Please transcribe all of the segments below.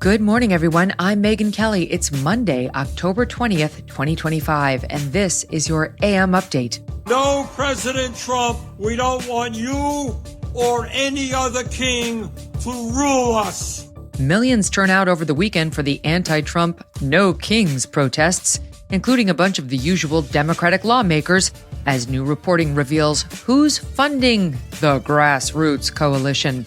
Good morning, everyone. I'm Megyn Kelly. It's Monday, October 20th, 2025, and this is your AM Update. No, President Trump, we don't want you or any other king to rule us. Millions turn out over the weekend for the anti-Trump No Kings protests, including a bunch of the usual Democratic lawmakers, as new reporting reveals who's funding the grassroots coalition.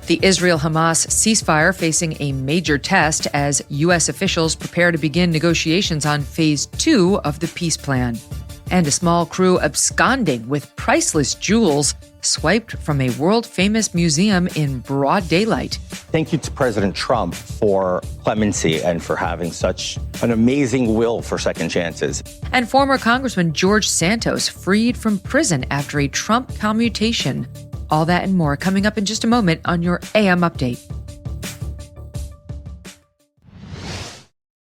The Israel-Hamas ceasefire facing a major test as U.S. officials prepare to begin negotiations on Phase 2 of the peace plan. And a small crew absconding with priceless jewels swiped from a world-famous museum in broad daylight. Thank you to President Trump for clemency and for having such an amazing will for second chances. And former Congressman George Santos freed from prison after a Trump commutation. All that and more coming up in just a moment on your AM Update.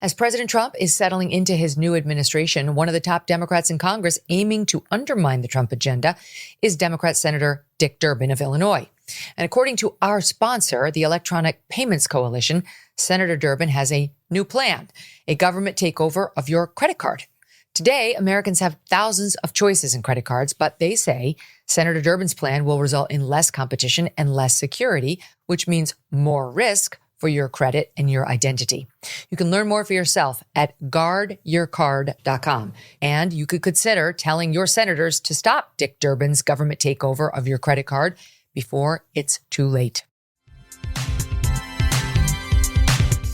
As President Trump is settling into his new administration, one of the top Democrats in Congress aiming to undermine the Trump agenda is Democrat Senator Dick Durbin of Illinois. And according to our sponsor, the Electronic Payments Coalition, Senator Durbin has a new plan, a government takeover of your credit card. Today, Americans have thousands of choices in credit cards, but they say Senator Durbin's plan will result in less competition and less security, which means more risk for your credit and your identity. You can learn more for yourself at guardyourcard.com. And you could consider telling your senators to stop Dick Durbin's government takeover of your credit card before it's too late.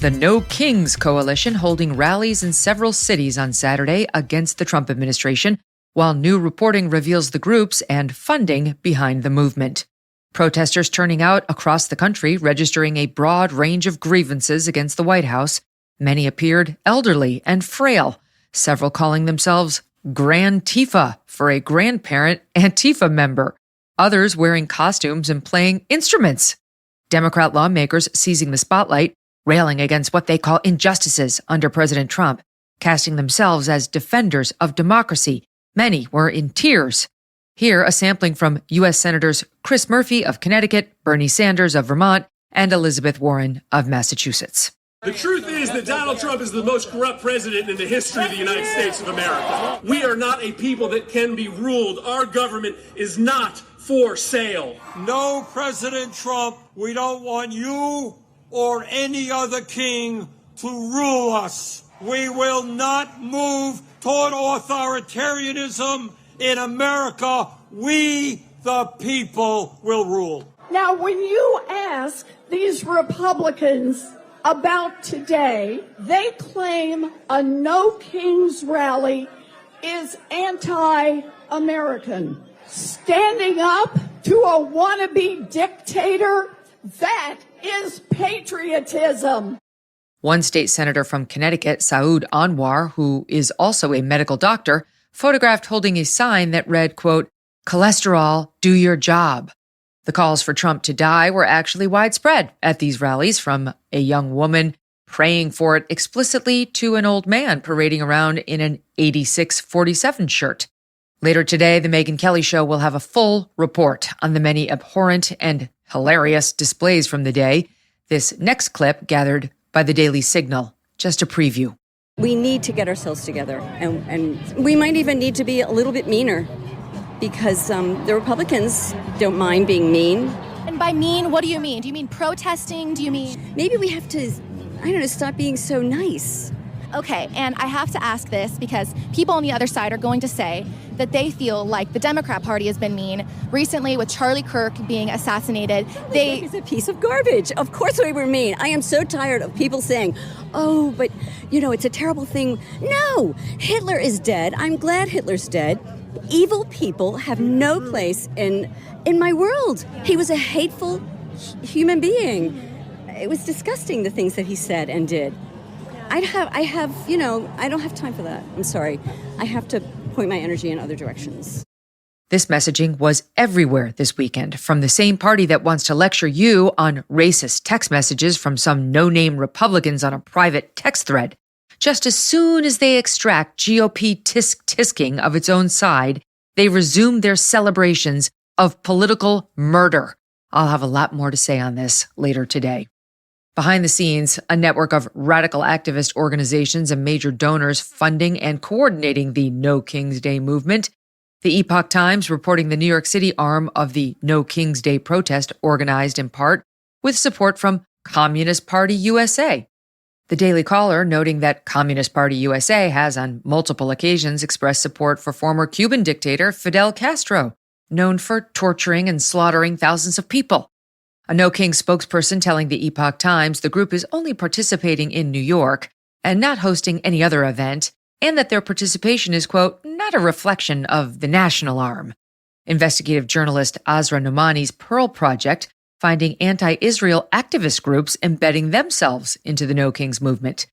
The No Kings Coalition holding rallies in several cities on Saturday against the Trump administration, while new reporting reveals the groups and funding behind the movement. Protesters turning out across the country, registering a broad range of grievances against the White House. Many appeared elderly and frail, several calling themselves Grand-Tifa for a grandparent Antifa member, others wearing costumes and playing instruments. Democrat lawmakers seizing the spotlight, railing against what they call injustices under President Trump, casting themselves as defenders of democracy. Many were in tears. Here, a sampling from U.S. Senators Chris Murphy of Connecticut, Bernie Sanders of Vermont, and Elizabeth Warren of Massachusetts. The truth is that Donald Trump is the most corrupt president in the history of the United States of America. We are not a people that can be ruled. Our government is not for sale. No, President Trump, we don't want you or any other king to rule us. We will not move toward authoritarianism in America. We, the people, will rule. Now, when you ask these Republicans about today, they claim a No Kings rally is anti-American. Standing up to a wannabe dictator, that is patriotism. One state senator from Connecticut, Saud Anwar, who is also a medical doctor, photographed holding a sign that read, quote, "Cholesterol, do your job." The calls for Trump to die were actually widespread at these rallies, from a young woman praying for it explicitly to an old man parading around in an 86-47 shirt. Later today, the Megyn Kelly Show will have a full report on the many abhorrent and hilarious displays from the day. This next clip gathered by the Daily Signal, just a preview. We need to get ourselves together, and we might even need to be a little bit meaner, because the Republicans don't mind being mean. And by mean, what do you mean? Do you mean protesting? Do you mean... Maybe we have to, stop being so nice. Okay, and I have to ask this because people on the other side are going to say that they feel like the Democrat Party has been mean. Recently, with Charlie Kirk being assassinated, Kirk is a piece of garbage. Of course we were mean. I am so tired of people saying, oh, but, it's a terrible thing. No, Hitler is dead. I'm glad Hitler's dead. Evil people have no place in my world. He was a hateful human being. It was disgusting, the things that he said and did. I don't have time for that. I'm sorry. I have to point my energy in other directions. This messaging was everywhere this weekend, from the same party that wants to lecture you on racist text messages from some no-name Republicans on a private text thread. Just as soon as they extract GOP tisk-tisking of its own side, they resume their celebrations of political murder. I'll have a lot more to say on this later today. Behind the scenes, a network of radical activist organizations and major donors funding and coordinating the No King's Day movement. The Epoch Times reporting the New York City arm of the No King's Day protest organized in part with support from Communist Party USA. The Daily Caller noting that Communist Party USA has on multiple occasions expressed support for former Cuban dictator Fidel Castro, known for torturing and slaughtering thousands of people. A No King spokesperson telling the Epoch Times the group is only participating in New York and not hosting any other event, and that their participation is, quote, not a reflection of the national arm. Investigative journalist Azra Nomani's Pearl Project finding anti-Israel activist groups embedding themselves into the No Kings movement.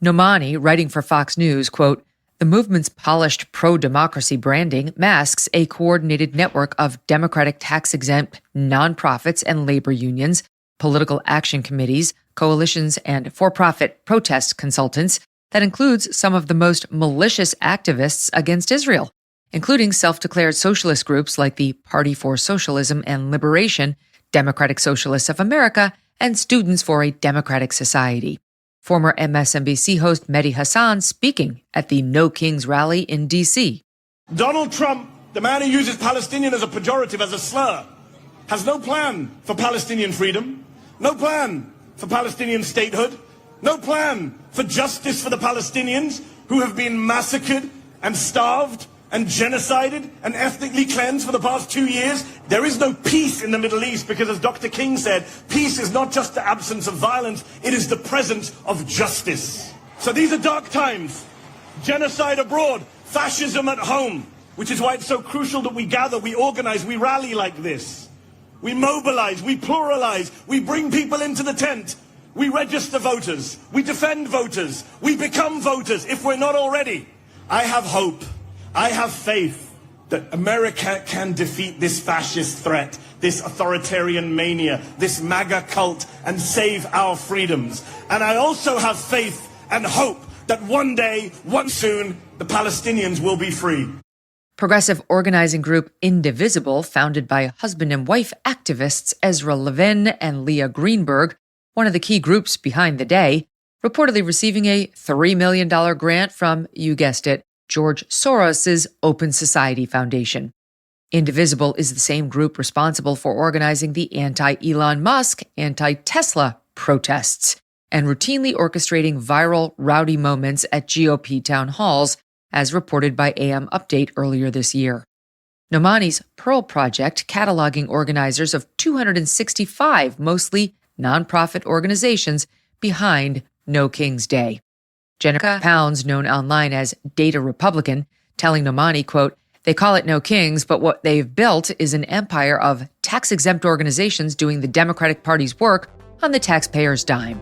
Nomani, writing for Fox News, quote, the movement's polished pro-democracy branding masks a coordinated network of Democratic tax-exempt nonprofits and labor unions, political action committees, coalitions, and for-profit protest consultants that includes some of the most malicious activists against Israel, including self-declared socialist groups like the Party for Socialism and Liberation, Democratic Socialists of America, and Students for a Democratic Society. Former MSNBC host Mehdi Hasan speaking at the No Kings rally in D.C. Donald Trump, the man who uses Palestinian as a pejorative, as a slur, has no plan for Palestinian freedom, no plan for Palestinian statehood, no plan for justice for the Palestinians who have been massacred and starved and genocided and ethnically cleansed for the past 2 years. There is no peace in the Middle East because, as Dr. King said, peace is not just the absence of violence, it is the presence of justice. So these are dark times. Genocide abroad, fascism at home, which is why it's so crucial that we gather, we organize, we rally like this. We mobilize, we pluralize, we bring people into the tent. We register voters, we defend voters, we become voters if we're not already. I have hope. I have faith that America can defeat this fascist threat, this authoritarian mania, this MAGA cult, and save our freedoms. And I also have faith and hope that one day, one soon, the Palestinians will be free. Progressive organizing group Indivisible, founded by husband and wife activists Ezra Levin and Leah Greenberg, one of the key groups behind the day, reportedly receiving a $3 million grant from, you guessed it, George Soros' Open Society Foundation. Indivisible is the same group responsible for organizing the anti-Elon Musk, anti-Tesla protests and routinely orchestrating viral rowdy moments at GOP town halls, as reported by AM Update earlier this year. Nomani's Pearl Project cataloging organizers of 265 mostly nonprofit organizations behind No King's Day. Jenica Pounds, known online as Data Republican, telling Nomani, quote, they call it No Kings, but what they've built is an empire of tax-exempt organizations doing the Democratic Party's work on the taxpayer's dime.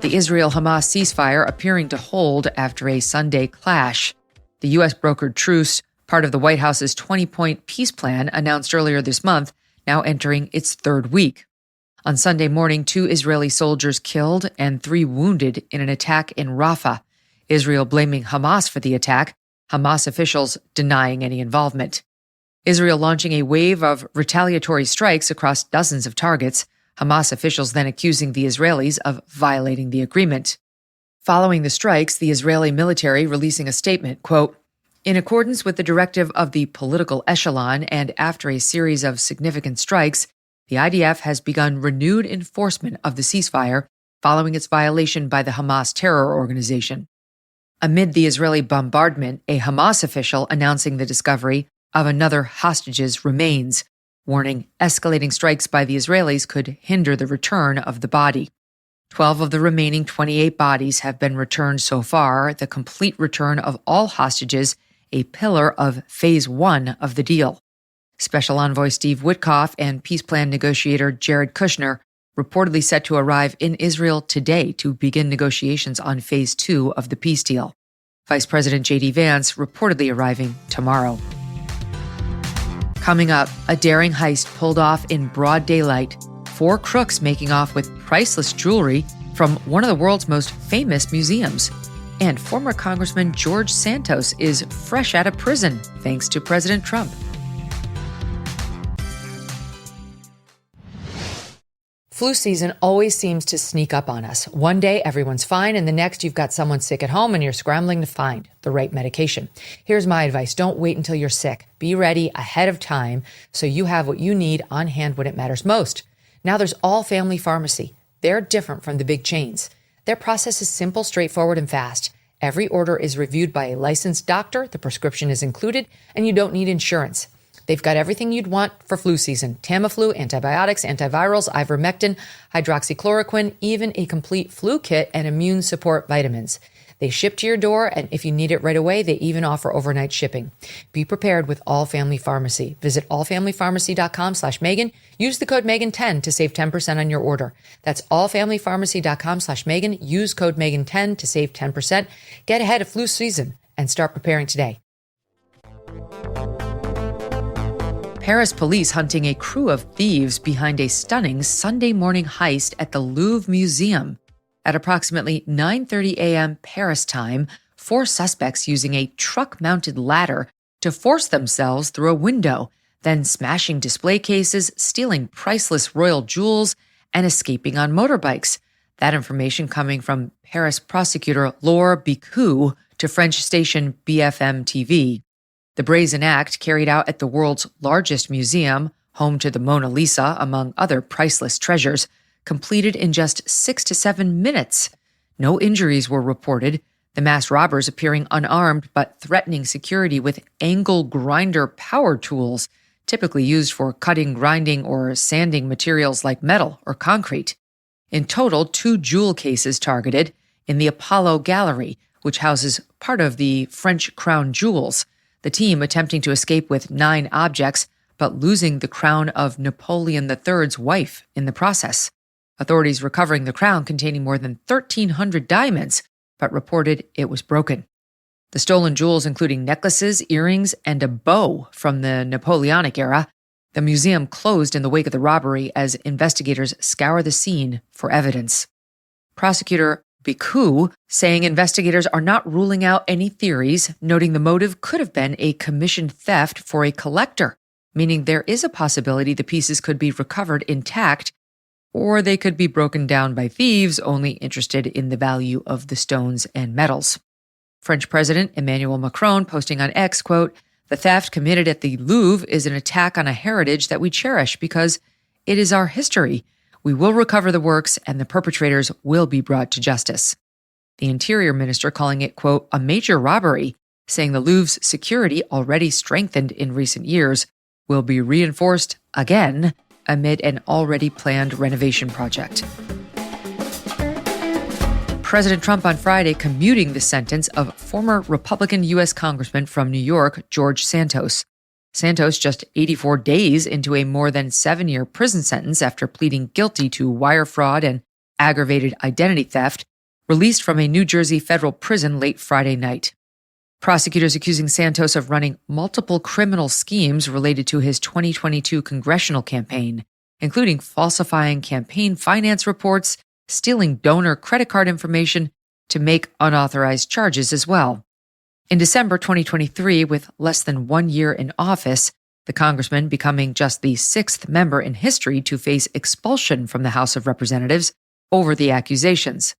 The Israel-Hamas ceasefire appearing to hold after a Sunday clash. The U.S. brokered truce, part of the White House's 20-point peace plan announced earlier this month, now entering its third week. On Sunday morning, 2 Israeli soldiers killed and 3 wounded in an attack in Rafah, Israel blaming Hamas for the attack, Hamas officials denying any involvement. Israel launching a wave of retaliatory strikes across dozens of targets, Hamas officials then accusing the Israelis of violating the agreement. Following the strikes, the Israeli military releasing a statement, quote, in accordance with the directive of the political echelon and after a series of significant strikes, the IDF has begun renewed enforcement of the ceasefire following its violation by the Hamas terror organization. Amid the Israeli bombardment, a Hamas official announcing the discovery of another hostage's remains, warning escalating strikes by the Israelis could hinder the return of the body. 12 of the remaining 28 bodies have been returned so far, the complete return of all hostages, a pillar of Phase 1 of the deal. Special Envoy Steve Witkoff and peace plan negotiator Jared Kushner reportedly set to arrive in Israel today to begin negotiations on Phase 2 of the peace deal. Vice President J.D. Vance reportedly arriving tomorrow. Coming up, a daring heist pulled off in broad daylight, 4 crooks making off with priceless jewelry from one of the world's most famous museums. And former Congressman George Santos is fresh out of prison thanks to President Trump. Flu season always seems to sneak up on us. One day, everyone's fine, and the next, you've got someone sick at home and you're scrambling to find the right medication. Here's my advice. Don't wait until you're sick. Be ready ahead of time so you have what you need on hand when it matters most. Now there's All Family Pharmacy. They're different from the big chains. Their process is simple, straightforward, and fast. Every order is reviewed by a licensed doctor, the prescription is included, and you don't need insurance. They've got everything you'd want for flu season: Tamiflu, antibiotics, antivirals, ivermectin, hydroxychloroquine, even a complete flu kit and immune support vitamins. They ship to your door, and if you need it right away, they even offer overnight shipping. Be prepared with All Family Pharmacy. Visit allfamilypharmacy.com/Megyn. Use the code Megyn10 to save 10% on your order. That's allfamilypharmacy.com/Megyn. Use code Megyn10 to save 10%. Get ahead of flu season and start preparing today. Paris police hunting a crew of thieves behind a stunning Sunday morning heist at the Louvre Museum. At approximately 9:30 a.m. Paris time, 4 suspects using a truck-mounted ladder to force themselves through a window, then smashing display cases, stealing priceless royal jewels, and escaping on motorbikes. That information coming from Paris prosecutor Louvre Museum to French station BFM TV. The brazen act, carried out at the world's largest museum, home to the Mona Lisa, among other priceless treasures, completed in just 6 to 7 minutes. No injuries were reported, the masked robbers appearing unarmed but threatening security with angle grinder power tools, typically used for cutting, grinding, or sanding materials like metal or concrete. In total, 2 jewel cases targeted in the Apollo Gallery, which houses part of the French crown jewels. The team attempting to escape with 9 objects, but losing the crown of Napoleon III's wife in the process. Authorities recovering the crown containing more than 1,300 diamonds, but reported it was broken. The stolen jewels, including necklaces, earrings, and a bow from the Napoleonic era. The museum closed in the wake of the robbery as investigators scour the scene for evidence. Prosecutor Biku saying investigators are not ruling out any theories, noting the motive could have been a commissioned theft for a collector, meaning there is a possibility the pieces could be recovered intact, or they could be broken down by thieves only interested in the value of the stones and metals. French President Emmanuel Macron posting on X, quote, "The theft committed at the Louvre is an attack on a heritage that we cherish because it is our history. We will recover the works and the perpetrators will be brought to justice." The Interior Minister calling it, quote, "a major robbery," saying the Louvre's security, already strengthened in recent years, will be reinforced again amid an already planned renovation project. President Trump on Friday commuting the sentence of former Republican U.S. Congressman from New York, George Santos. Santos just 84 days into a more than 7-year prison sentence after pleading guilty to wire fraud and aggravated identity theft, released from a New Jersey federal prison late Friday night. Prosecutors accusing Santos of running multiple criminal schemes related to his 2022 congressional campaign, including falsifying campaign finance reports, stealing donor credit card information to make unauthorized charges as well. In December 2023, with less than 1 year in office, the congressman becoming just the 6th member in history to face expulsion from the House of Representatives over the accusations.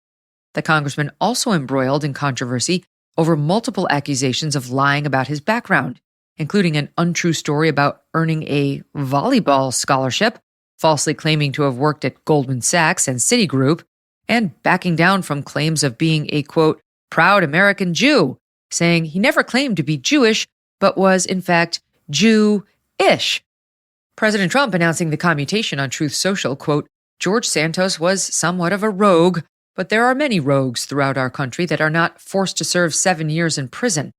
The congressman also embroiled in controversy over multiple accusations of lying about his background, including an untrue story about earning a volleyball scholarship, falsely claiming to have worked at Goldman Sachs and Citigroup, and backing down from claims of being a, quote, proud American Jew, saying he never claimed to be Jewish, but was, in fact, Jew-ish. President Trump announcing the commutation on Truth Social, quote, George Santos was somewhat of a rogue, but there are many rogues throughout our country that are not forced to serve 7 years in prison.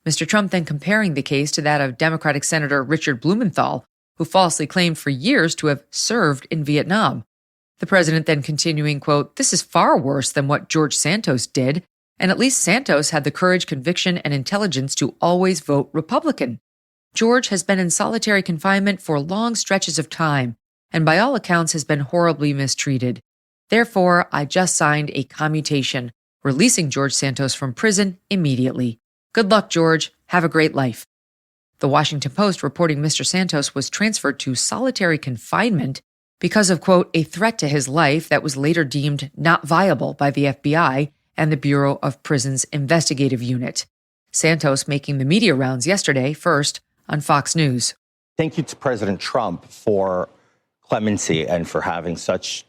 Mr. Trump then comparing the case to that of Democratic Senator Richard Blumenthal, who falsely claimed for years to have served in Vietnam. The president then continuing, quote, this is far worse than what George Santos did, and at least Santos had the courage, conviction, and intelligence to always vote Republican. George has been in solitary confinement for long stretches of time, and by all accounts has been horribly mistreated. Therefore, I just signed a commutation, releasing George Santos from prison immediately. Good luck, George. Have a great life. The Washington Post reporting Mr. Santos was transferred to solitary confinement because of, quote, a threat to his life that was later deemed not viable by the FBI and the Bureau of Prisons Investigative Unit. Santos making the media rounds yesterday, first on Fox News. Thank you to President Trump for clemency and for having such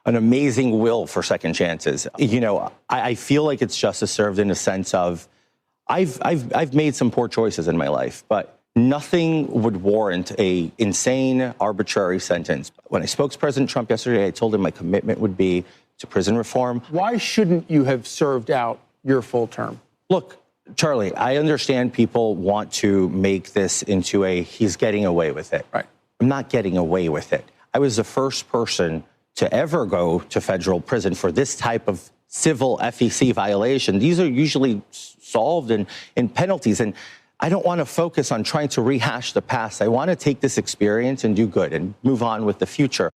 an amazing will for second chances. You know, I feel like it's justice served in a sense of I've made some poor choices in my life, but nothing would warrant a insane, arbitrary sentence. When I spoke to President Trump yesterday, I told him my commitment would be to prison reform. Why shouldn't you have served out your full term? Look, Charlie, I understand people want to make this into a he's getting away with it. Right. I'm not getting away with it. I was the first person to ever go to federal prison for this type of civil FEC violation. These are usually solved in penalties. And I don't want to focus on trying to rehash the past. I want to take this experience and do good and move on with the future.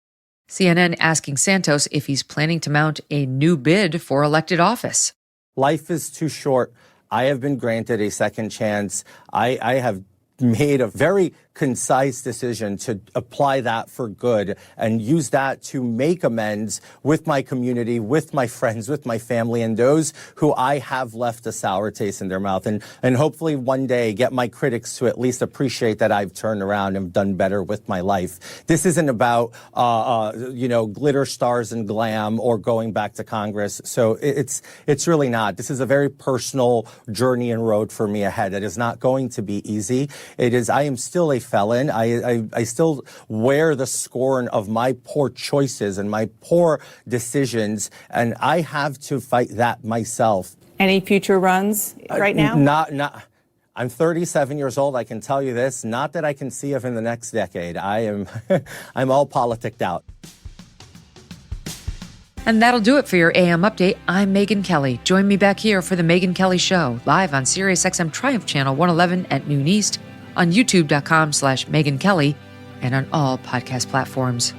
CNN asking Santos if he's planning to mount a new bid for elected office. Life is too short. I have been granted a second chance. I have made a very concise decision to apply that for good and use that to make amends with my community, with my friends, with my family, and those who I have left a sour taste in their mouth. And hopefully one day get my critics to at least appreciate that I've turned around and done better with my life. This isn't about, glitter, stars, and glam or going back to Congress. So it's really not. This is a very personal journey and road for me ahead. It is not going to be easy. I am still a felon. I still wear the scorn of my poor choices and my poor decisions, and I have to fight that myself. Any future runs right now? Not. I'm 37 years old. I can tell you this. Not that I can see of in the next decade. I'm all politicked out. And that'll do it for your AM update. I'm Megyn Kelly. Join me back here for the Megyn Kelly Show, live on SiriusXM Triumph Channel 111 at noon East, on youtube.com/Megyn Kelly, and on all podcast platforms.